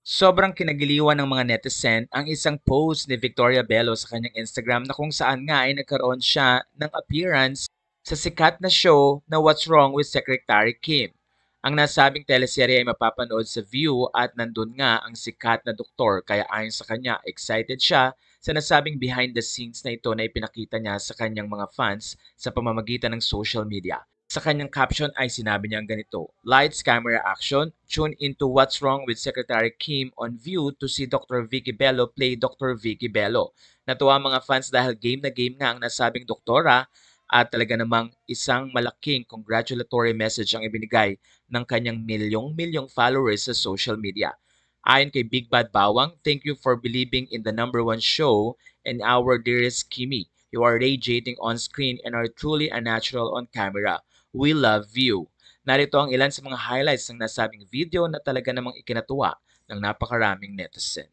Sobrang kinagiliwan ng mga netizen ang isang post ni Victoria Bello sa kanyang Instagram na kung saan nga ay nagkaroon siya ng appearance sa sikat na show na What's Wrong with Secretary Kim. Ang nasabing teleserye ay mapapanood sa View at nandun nga ang sikat na doktor kaya ayon sa kanya excited siya sa nasabing behind the scenes na ito na ipinakita niya sa kanyang mga fans sa pamamagitan ng social media. Sa kanyang caption ay sinabi niyang ganito, "Lights, camera, action. Tune into What's Wrong with Secretary Kim on View to see Dr. Vicky Bello play Dr. Vicky Bello." Natuwa ang mga fans dahil game na game nga ang nasabing doktora at talaga namang isang malaking congratulatory message ang ibinigay ng kanyang milyong-milyong followers sa social media. Ayon kay Big Bad Bawang, "Thank you for believing in the number one show and our dearest Kimi. You are radiating on screen and are truly a natural on camera. We love you." Narito ang ilan sa mga highlights ng nasabing video na talaga namang ikinatuwa ng napakaraming netizen.